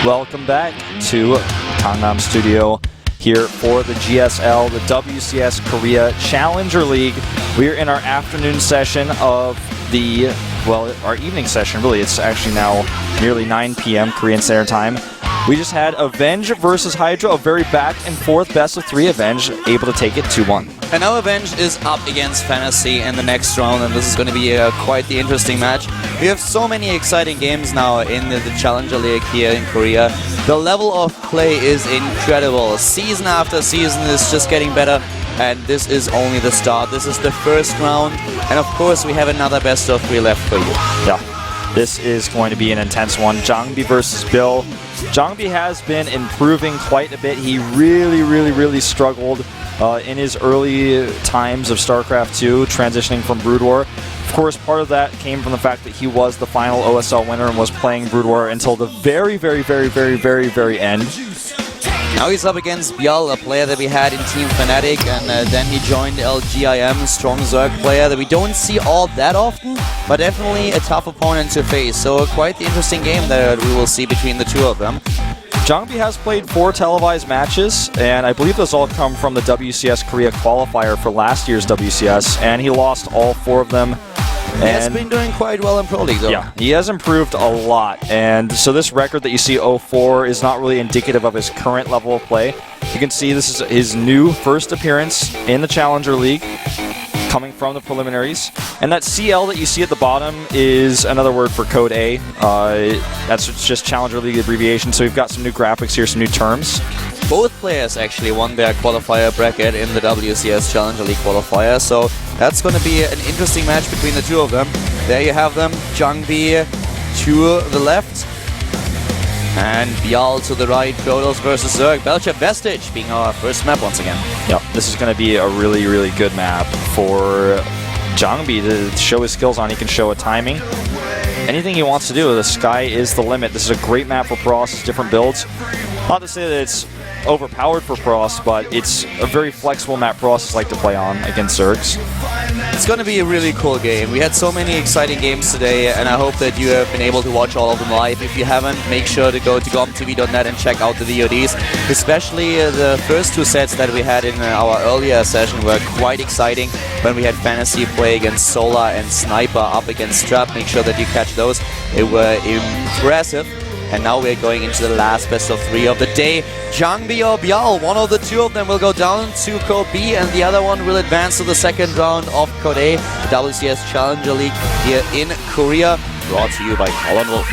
Welcome back to Gangnam Studio here for the GSL, the WCS Korea Challenger League. We are in our afternoon session of the, well, our evening session, really. It's actually now nearly 9 p.m. Korean Standard Time. We just had Avenge versus Hydra, a very back and forth best of 3. Avenge able to take it 2-1. And now Avenge is up against Fantasy in the next round, and this is going to be quite the interesting match. We have so many exciting games now in the Challenger League here in Korea. The level of play is incredible. Season after season is just getting better, and this is only the start. This is the first round, and of course we have another best of 3 left for you. Yeah, this is going to be an intense one. Jangbi versus ByuL. Jangbi has been improving quite a bit. He really struggled in his early times of Starcraft 2, transitioning from Brood War. Of course, part of that came from the fact that he was the final OSL winner and was playing Brood War until the very end. Now he's up against ByuL, a player that we had in Team Fnatic, and then he joined LGIM, strong Zerg player that we don't see all that often, but definitely a tough opponent to face. So quite the interesting game that we will see between the two of them. Jangbi has played 4 televised matches, and I believe those all come from the WCS Korea qualifier for last year's WCS, and he lost all 4 of them. He has been doing quite well in Pro League, though. Yeah, he has improved a lot, and so this record that you see 0-4 is not really indicative of his current level of play. You can see this is his new first appearance in the Challenger League, coming from the preliminaries. And that CL that you see at the bottom is another word for Code A. That's just Challenger League abbreviation, so we've got some new graphics here, some new terms. Both players actually won their qualifier bracket in the WCS Challenger League qualifier, so that's going to be an interesting match between the two of them. There you have them, Jangbi to the left, and ByuL to the right, Protoss versus Zerg. Belcher Vestige being our first map once again. Yep, this is going to be a really good map for Jangbi to show his skills on. He can show a timing. Anything he wants to do, the sky is the limit. This is a great map for Protoss, different builds. Not to say that it's overpowered for Protoss, but it's a very flexible map Protoss like to play on against Zergs. It's going to be a really cool game. We had so many exciting games today, and I hope that you have been able to watch all of them live. If you haven't, make sure to go to GOMTV.net and check out the VODs. Especially the first 2 sets that we had in our earlier session were quite exciting when we had Fantasy play against Solar and Sniper up against Trap. Make sure that you catch those. They were impressive. And now we're going into the last best of 3 of the day. Jangbi or ByuL, one of the two of them will go down to Code B, and the other one will advance to the second round of Code A, the WCS Challenger League here in Korea, brought to you by Colin Wolf.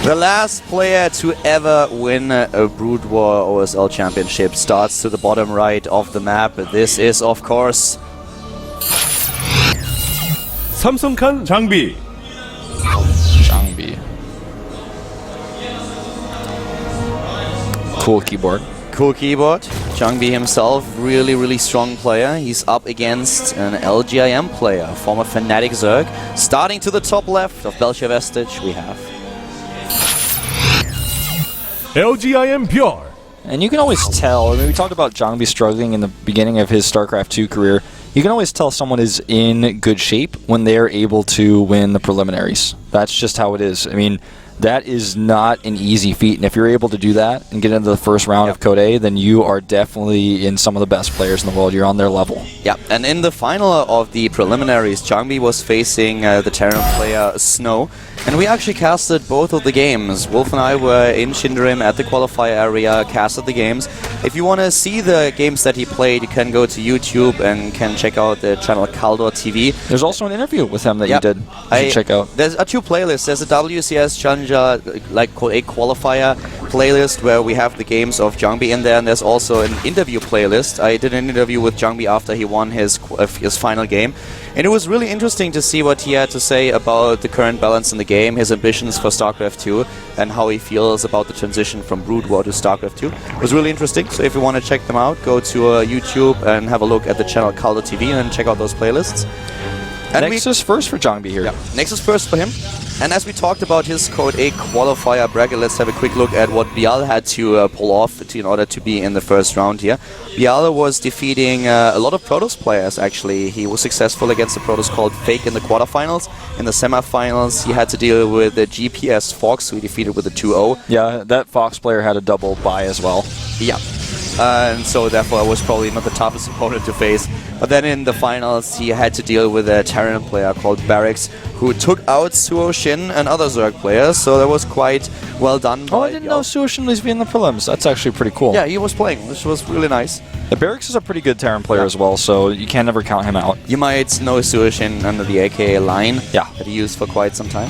The last player to ever win a Brood War OSL Championship starts to the bottom right of the map. This is, of course, 삼성칸 장비. Jangbi. Cool keyboard. Cool keyboard. Jangbi himself, really strong player. He's up against an LGIM player, former Fnatic Zerg. Starting to the top left of Belcher Vestige, we have LGIM ByuL. And you can always tell, I mean, we talked about Jangbi struggling in the beginning of his StarCraft 2 career. You can always tell someone is in good shape when they're able to win the preliminaries. That's just how it is. I mean, that is not an easy feat, and if you're able to do that and get into the first round of Code A, then you are definitely in some of the best players in the world. You're on their level. Yeah, and in the final of the preliminaries, Jangbi was facing the Terran player Snow, and we actually casted both of the games. Wolf and I were in Shindarim at the qualifier area, casted the games. If you want to see the games that he played, you can go to YouTube and can check out the channel Kaldor TV. There's also an interview with him that you did. You should check out. There's 2 playlists. There's a WCS Challenger like Code A qualifier playlist where we have the games of Jangbi in there, and there's also an interview playlist. I did an interview with Jangbi after he won his final game, and it was really interesting to see what he had to say about the current balance in the game, his ambitions for StarCraft 2, and how he feels about the transition from Brood War to StarCraft 2. It was really interesting, so if you want to check them out, go to YouTube and have a look at the channel Kaldor TV and check out those playlists. And Nexus first for jangbi here. Yeah, Nexus first for him. And as we talked about his Code A qualifier bracket, let's have a quick look at what ByuL had to pull off in order to be in the first round here. ByuL was defeating a lot of Protoss players, actually. He was successful against the Protoss called Fake in the quarterfinals. In the semifinals, he had to deal with the GPS Fox, who he defeated with a 2-0. Yeah, that Fox player had a double bye as well. Yeah. And so therefore it was probably not the toughest opponent to face. But then in the finals he had to deal with a Terran player called Barracks, who took out Suo Shin and other Zerg players, so that was quite well done. Oh, I didn't know Suo Shin was in the prelims. That's actually pretty cool. Yeah, he was playing, which was really nice. The Barracks is a pretty good Terran player as well, so you can never count him out. You might know Suo Shin under the AKA line that he used for quite some time.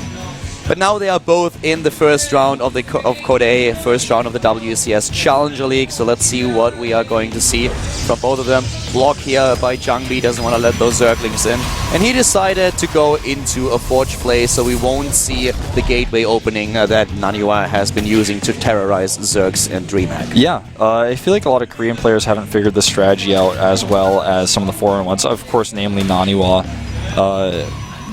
But now they are both in the first round of Code A, first round of the WCS Challenger League. So let's see what we are going to see from both of them. Block here by jangbi, doesn't want to let those Zerglings in. And he decided to go into a Forge play, so we won't see the gateway opening that Naniwa has been using to terrorize Zergs and DreamHack. Yeah, I feel like a lot of Korean players haven't figured this strategy out as well as some of the foreign ones. Of course, namely Naniwa.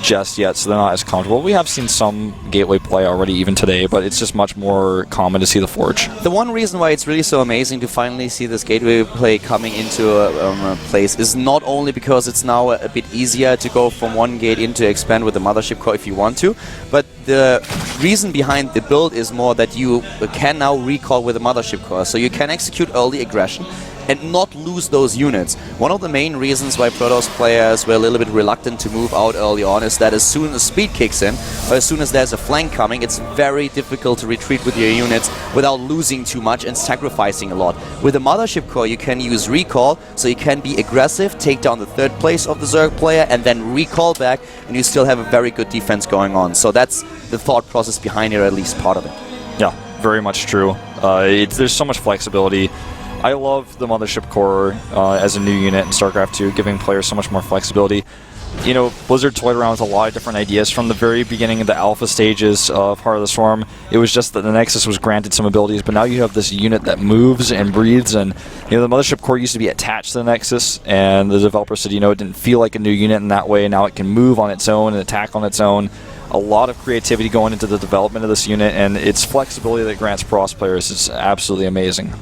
Just yet, so they're not as comfortable. We have seen some gateway play already even today, but it's just much more common to see the Forge. The one reason why it's really so amazing to finally see this gateway play coming into a place is not only because it's now a bit easier to go from one gate in to expand with the Mothership Core if you want to, but the reason behind the build is more that you can now recall with the Mothership Core, so you can execute early aggression and not lose those units. One of the main reasons why Protoss players were a little bit reluctant to move out early on is that as soon as speed kicks in, or as soon as there's a flank coming, it's very difficult to retreat with your units without losing too much and sacrificing a lot. With the Mothership Core, you can use recall, so you can be aggressive, take down the third place of the Zerg player, and then recall back, and you still have a very good defense going on. So that's the thought process behind it, or at least part of it. Yeah, very much true. There's so much flexibility. I love the Mothership Core as a new unit in StarCraft 2, giving players so much more flexibility. You know, Blizzard toyed around with a lot of different ideas from the very beginning of the alpha stages of Heart of the Swarm. It was just that the Nexus was granted some abilities, but now you have this unit that moves and breathes, and you know, the Mothership Core used to be attached to the Nexus, and the developer said, you know, it didn't feel like a new unit in that way. Now it can move on its own and attack on its own. A lot of creativity going into the development of this unit, and its flexibility that grants Protoss players is absolutely amazing.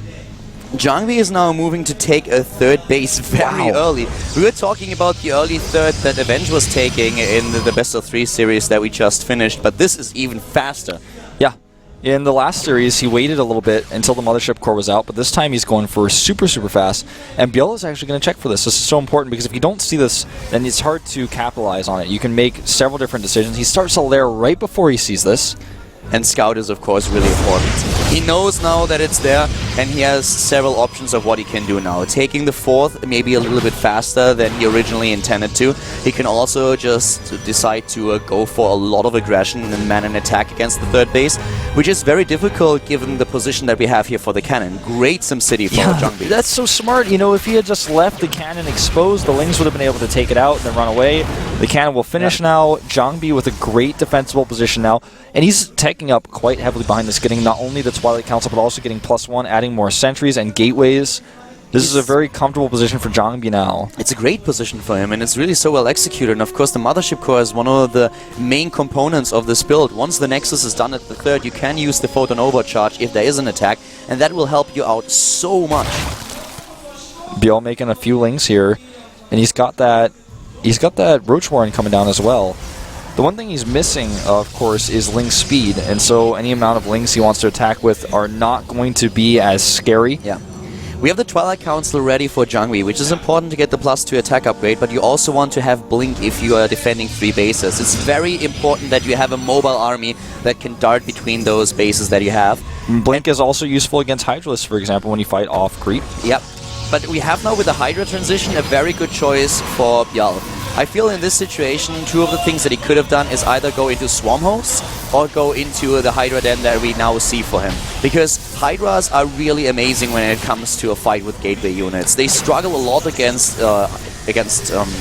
jangbi is now moving to take a third base very early. We were talking about the early third that Avenge was taking in the Best of 3 series that we just finished, but this is even faster. Yeah. In the last series, he waited a little bit until the Mothership Core was out, but this time he's going for super, super fast. And ByuL is actually going to check for this. This is so important because if you don't see this, then it's hard to capitalize on it. You can make several different decisions. He starts to lair right before he sees this. And Scout is, of course, really important. He knows now that it's there, and he has several options of what he can do now. Taking the fourth, maybe a little bit faster than he originally intended to. He can also just decide to go for a lot of aggression and man an attack against the third base, which is very difficult given the position that we have here for the cannon. Great SimCity for jangbi. That's so smart. You know, if he had just left the cannon exposed, the Lings would have been able to take it out and then run away. The cannon will finish now. jangbi with a great defensible position now. And he's taking up quite heavily behind this, getting not only the Twilight Council, but also getting +1, adding more sentries and gateways. This is a very comfortable position for jangbi now. It's a great position for him, and it's really so well executed. And of course, the Mothership Core is one of the main components of this build. Once the Nexus is done at the third, you can use the Photon Overcharge if there is an attack, and that will help you out so much. ByuL making a few Lings here, and he's got that Roach Warren coming down as well. The one thing he's missing, of course, is Ling speed, and so any amount of Lings he wants to attack with are not going to be as scary. Yeah. We have the Twilight Council ready for jangbi, which is important to get the +2 attack upgrade, but you also want to have Blink if you are defending 3 bases. It's very important that you have a mobile army that can dart between those bases that you have. Blink is also useful against Hydralisks, for example, when you fight off creep. Yep. But we have now, with the Hydra transition, a very good choice for ByuL. I feel in this situation, 2 of the things that he could have done is either go into Swarm Hosts or go into the Hydra Den that we now see for him. Because Hydras are really amazing when it comes to a fight with gateway units. They struggle a lot against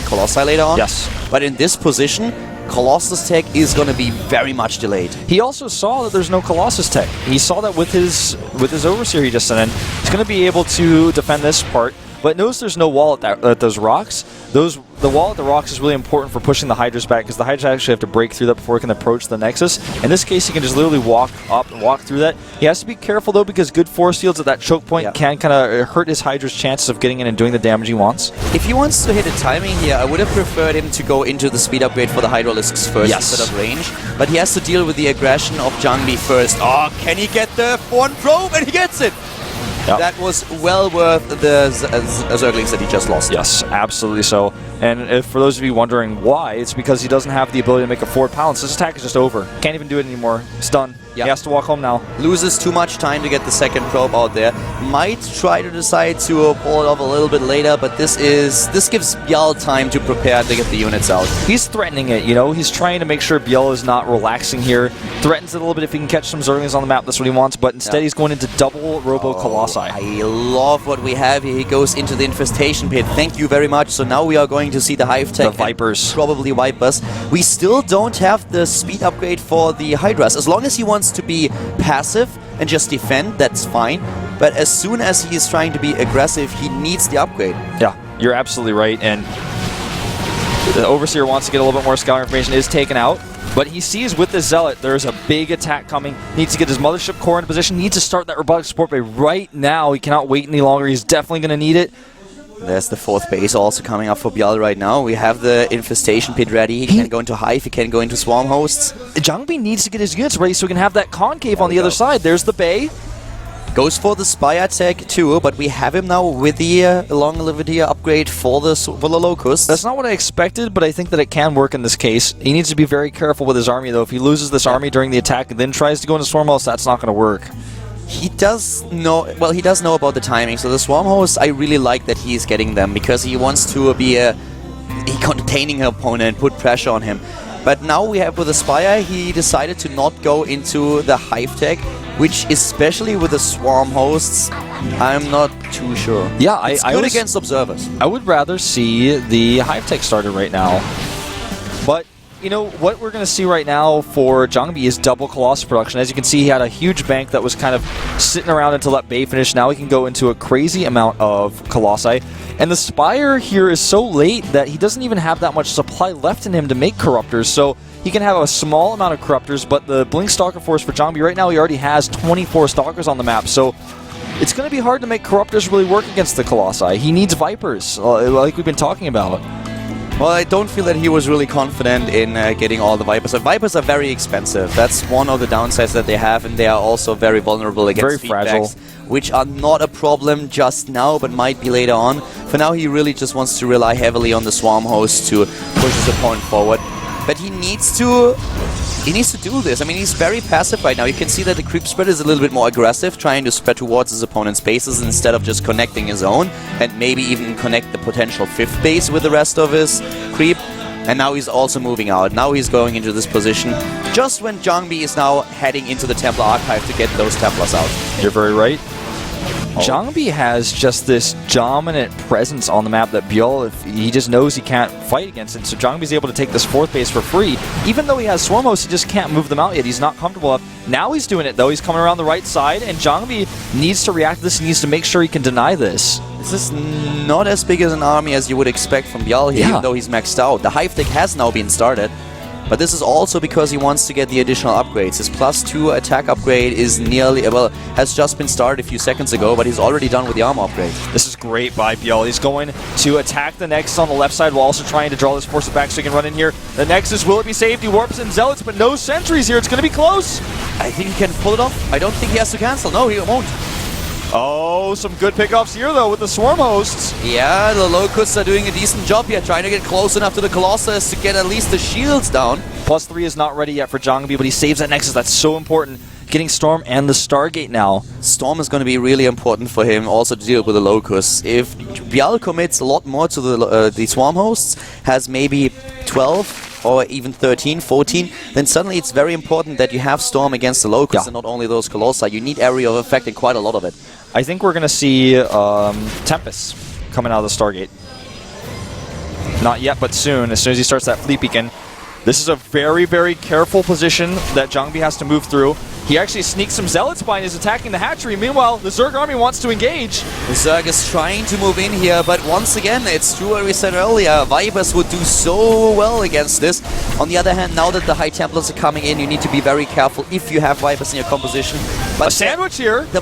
Colossi later on. Yes. But in this position, Colossus tech is going to be very much delayed. He also saw that there's no Colossus tech. He saw that with his Overseer he just sent in. He's going to be able to defend this part. but notice there's no wall at those rocks. The wall at the rocks is really important for pushing the Hydras back, because the Hydras actually have to break through that before it can approach the Nexus. In this case, he can just literally walk up and walk through that. He has to be careful, though, because good force fields at that choke point can kind of hurt his Hydra's chances of getting in and doing the damage he wants. If he wants to hit a timing here, I would have preferred him to go into the speed upgrade for the Hydralisks first instead of range. But he has to deal with the aggression of jangbi first. Oh, can he get the one probe? And he gets it! Yep. That was well worth the Zerglings that he just lost. Yes, absolutely so. And for those of you wondering why, it's because he doesn't have the ability to make a forward pounce. This attack is just over. Can't even do it anymore. It's done. Yep. He has to walk home now. Loses too much time to get the second probe out there. Might try to decide to pull it off a little bit later, but this gives ByuL time to prepare to get the units out. He's threatening it, you know. He's trying to make sure ByuL is not relaxing here. Threatens it a little bit if he can catch some Zerglings on the map. That's what he wants, but instead he's going into double Robo Colossi. I love what we have here. He goes into the infestation pit. Thank you very much. So now we are going to see the Hive Tech. The Vipers. Probably Vipers. We still don't have the speed upgrade for the Hydras. As long as he wants to be passive and just defend, that's fine. But as soon as he is trying to be aggressive, he needs the upgrade. Yeah, you're absolutely right. And the Overseer wants to get a little bit more scouting information, is taken out. But he sees with the Zealot, there's a big attack coming. Needs to get his Mothership Core in position. Needs to start that robotic support bay right now. He cannot wait any longer. He's definitely going to need it. There's the fourth base also coming up for ByuL right now. We have the infestation pit ready. He can go into Hive. He can go into Swarm Hosts. jangbi needs to get his units ready so he can have that concave on the other side. There's the bay. Goes for the Spy attack too, but we have him now with the longevity upgrade for the Locust. That's not what I expected, but I think that it can work in this case. He needs to be very careful with his army, though. If he loses this army during the attack and then tries to go into Swarm Host, that's not going to work. He does know, well, he does know about the timing. So the Swarm Hosts, I really like that he's getting them because he wants to be containing an opponent, put pressure on him. But now we have with the Spire, he decided to not go into the Hive Tech, which especially with the Swarm Hosts, I'm not too sure. Yeah, it's good against Observers. I would rather see the Hive Tech started right now. But you know, what we're going to see right now for jangbi is double Colossus production. As you can see, he had a huge bank that was kind of sitting around until that bay finished. Now he can go into a crazy amount of Colossi. And the Spire here is so late that he doesn't even have that much supply left in him to make Corruptors. So he can have a small amount of Corruptors, but the Blink Stalker Force for jangbi right now, he already has 24 Stalkers on the map. So it's going to be hard to make Corruptors really work against the Colossi. He needs Vipers, like we've been talking about. Well, I don't feel that he was really confident in getting all the Vipers. The Vipers are very expensive. That's one of the downsides that they have, and they are also very vulnerable against feedbacks, which are not a problem just now, but might be later on. For now, he really just wants to rely heavily on the Swarm Host to push his opponent forward. But he needs to do this. I mean, he's very passive right now. You can see that the creep spread is a little bit more aggressive, trying to spread towards his opponent's bases instead of just connecting his own, and maybe even connect the potential fifth base with the rest of his creep. And now he's also moving out. Now he's going into this position just when jangbi is now heading into the Templar Archive to get those Templars out. You're very right. jangbi has just this dominant presence on the map that ByuL, he just knows he can't fight against it. So jangbi's able to take this fourth base for free. Even though he has Swarm Hosts, he just can't move them out yet. He's not comfortable enough. Now he's doing it, though. He's coming around the right side, and jangbi needs to react to this. He needs to make sure he can deny this. This is not as big as an army as you would expect from ByuL here, even though he's maxed out. The Hive Tech has now been started. But this is also because he wants to get the additional upgrades. His +2 attack upgrade is nearly, well, has just been started a few seconds ago, but he's already done with the armor upgrade. This is great by ByuL. He's going to attack the Nexus on the left side while also trying to draw this force back so he can run in here. The Nexus, will it be saved? He warps in Zealots, but no sentries here. It's going to be close. I think he can pull it off. I don't think he has to cancel. No, he won't. Oh, some good pickups here, though, with the Swarm Hosts. Yeah, the Locusts are doing a decent job here, trying to get close enough to the Colossus to get at least the shields down. +3 is not ready yet for jangbi, but he saves that Nexus. That's so important. Getting Storm and the Stargate now. Storm is going to be really important for him also to deal with the Locusts. If ByuL commits a lot more to the Swarm Hosts, has maybe 12 or even 13, 14, then suddenly it's very important that you have Storm against the Locusts and not only those Colossi. You need area of effect and quite a lot of it. I think we're going to see Tempest coming out of the Stargate. Not yet, but soon. As soon as he starts that Fleet Beacon. This is a very, very careful position that jangbi has to move through. He actually sneaks some Zealots by and is attacking the hatchery. Meanwhile, the Zerg army wants to engage. The Zerg is trying to move in here, but once again, it's true what we said earlier. Vipers would do so well against this. On the other hand, now that the High Templars are coming in, you need to be very careful if you have Vipers in your composition. But a sandwich here. The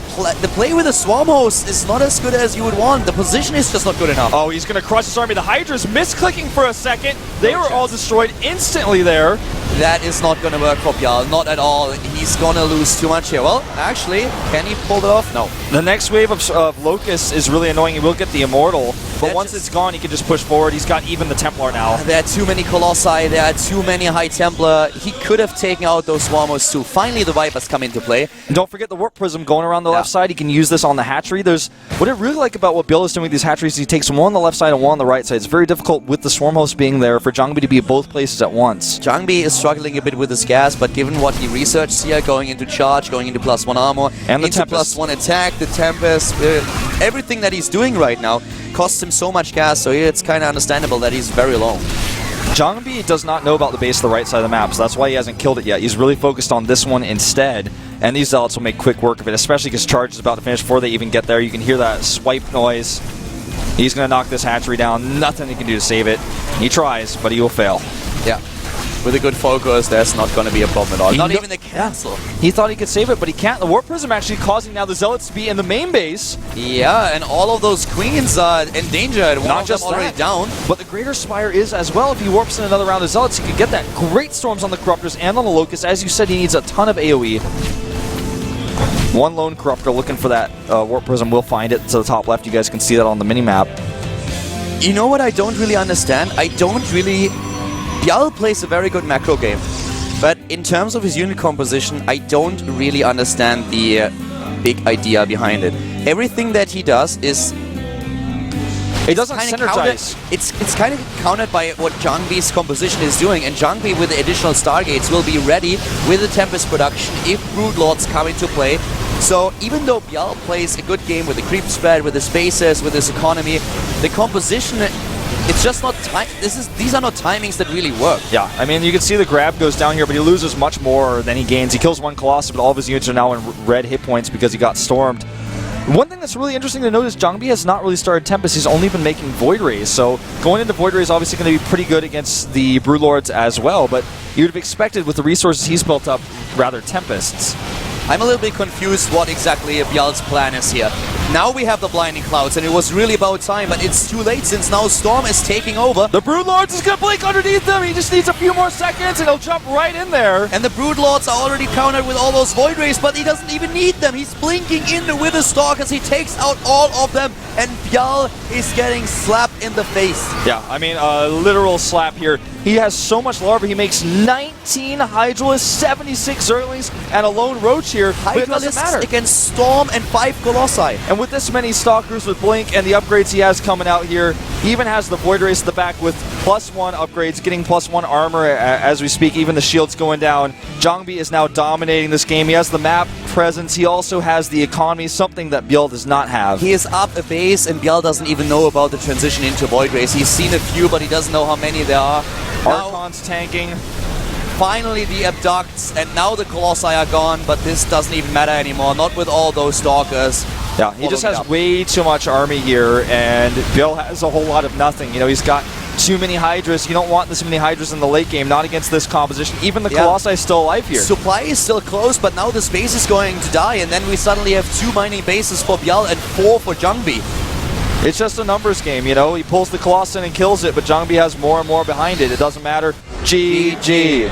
play with the Swarm Host is not as good as you would want. The position is just not good enough. Oh, he's going to crush his army. The Hydra's misclicking for a second. They were all destroyed instantly there. That is not going to work for ByuL, not at all. He's going to lose too much here. Well, actually, can he pull it off? No. The next wave of Locusts is really annoying. He will get the Immortal, but once it's gone, he can just push forward. He's got even the Templar now. There are too many Colossi, there are too many High Templar. He could have taken out those Swarmers too. Finally, the Vipers come into play. And don't forget the Warp Prism going around the left side. He can use this on the hatchery. What I really like about what ByuL is doing with these hatcheries is he takes one on the left side and one on the right side. It's very difficult with the Swarm Host being there for jangbi to be at both places at once. Jangbi is struggling a bit with his gas, but given what he researched here, going into charge, going into +1 armor, and the into +1 attack, the Tempest, everything that he's doing right now costs him so much gas, so it's kind of understandable that he's very low. Jangbi does not know about the base of the right side of the map, so that's why he hasn't killed it yet. He's really focused on this one instead, and these Zealots will make quick work of it, especially because Charge is about to finish before they even get there. You can hear that swipe noise. He's going to knock this hatchery down. Nothing he can do to save it. He tries, but he will fail. Yeah. With a good focus, there's not going to be a problem at all. Not even the cancel. He thought he could save it, but he can't. The Warp Prism actually causing now the Zealots to be in the main base. Yeah, and all of those queens are endangered. One of them already down. But the Greater Spire is as well. If he warps in another round of Zealots, he could get that. Great storms on the Corruptors and on the Locusts. As you said, he needs a ton of AoE. One lone Corruptor looking for that Warp Prism will find it to the top left. You guys can see that on the minimap. You know what I don't really understand? ByuL plays a very good macro game, but in terms of his unit composition, I don't really understand the big idea behind it. Everything that he does is... It doesn't synergize. It's kind of countered by what jangbi's composition is doing, and jangbi with the additional Stargates will be ready with the Tempest production if Broodlords come into play. So even though ByuL plays a good game with the creep spread, with his bases, with his economy, the composition... It's just not time. These are not timings that really work. Yeah, I mean, you can see the grab goes down here, but he loses much more than he gains. He kills one Colossus, but all of his units are now in red hit points because he got stormed. One thing that's really interesting to notice, jangbi has not really started Tempest. He's only been making Void Rays, so going into Void Rays is obviously going to be pretty good against the Broodlords as well, but you would have expected with the resources he's built up, rather Tempests. I'm a little bit confused what exactly ByuL's plan is here. Now we have the Blinding Clouds, and it was really about time, but it's too late since now Storm is taking over. The Broodlords is going to blink underneath them. He just needs a few more seconds, and he'll jump right in there. And the Broodlords are already countered with all those Void Rays, but he doesn't even need them. He's blinking in with the Stalkers. He takes out all of them, and ByuL is getting slapped in the face. Yeah, I mean, a literal slap here. He has so much larva. He makes 19 Hydralisks, 76 Zerglings, and a lone Roach here. Hydralisks against Storm and 5 Colossi. And with this many Stalkers with Blink and the upgrades he has coming out here, he even has the Void Race at the back with +1 upgrades, getting +1 armor as we speak. Even the shields going down. Jangbi is now dominating this game. He has the map presence. He also has the economy, something that ByuL does not have. He is up a base, and ByuL doesn't even know about the transition into Void Race. He's seen a few, but he doesn't know how many there are. Archon's tanking. Finally the Abducts, and now the Colossi are gone, but this doesn't even matter anymore. Not with all those Stalkers. Yeah, he just has way too much army here, and ByuL has a whole lot of nothing. You know, he's got too many Hydras. You don't want this many Hydras in the late game, not against this composition. Even the Colossi is still alive here. Supply is still close, but now this base is going to die, and then we suddenly have 2 mining bases for ByuL and 4 for jangbi. It's just a numbers game, you know. He pulls the Colossus in and kills it, but jangbi has more and more behind it. It doesn't matter. GG.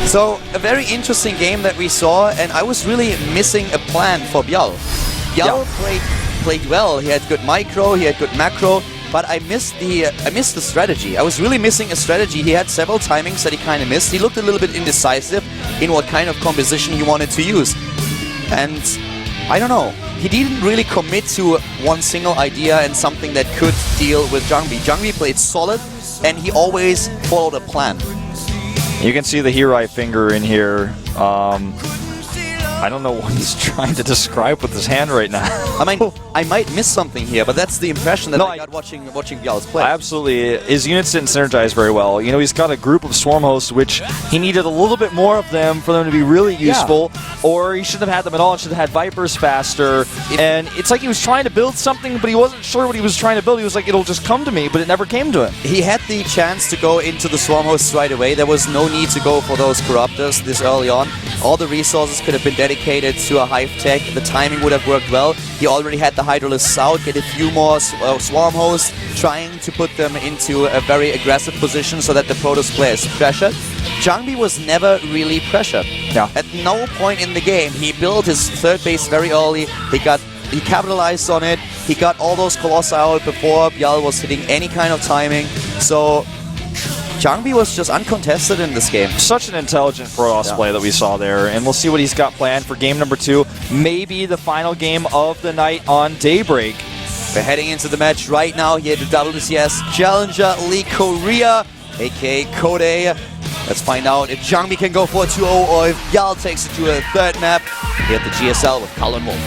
So, a very interesting game that we saw, and I was really missing a plan for ByuL. ByuL played well. He had good micro, he had good macro, but I missed the strategy. I was really missing a strategy. He had several timings that he kind of missed. He looked a little bit indecisive in what kind of composition he wanted to use. And I don't know. He didn't really commit to one single idea and something that could deal with jangbi. Jangbi played solid, and he always followed a plan. You can see the Hirai finger in here. I don't know what he's trying to describe with his hand right now. I mean, I might miss something here, but that's the impression that No, I got watching ByuL's play. Absolutely. His units didn't synergize very well. You know, he's got a group of swarm hosts, which he needed a little bit more of them for them to be really useful, or he shouldn't have had them at all and should have had Vipers faster. And it's like he was trying to build something, but he wasn't sure what he was trying to build. He was like, it'll just come to me, but it never came to him. He had the chance to go into the swarm hosts right away. There was no need to go for those corruptors this early on. All the resources could have been dedicated to a hive tech. The timing would have worked well. He already had the Hydralisks out, get a few more swarm hosts, trying to put them into a very aggressive position so that the Protoss player is pressured. Jangbi was never really pressured. Yeah. At no point in the game, he built his third base very early. He capitalized on it. He got all those Colossi out before ByuL was hitting any kind of timing. So Jangbi was just uncontested in this game. Such an intelligent Protoss play that we saw there, and we'll see what he's got planned for game number 2. Maybe the final game of the night on Daybreak. We're heading into the match right now here at the WCS Challenger League Korea, aka Kode. Let's find out if Jangbi can go for a 2-0 or if ByuL takes it to a third map here at the GSL with Colin Wolf.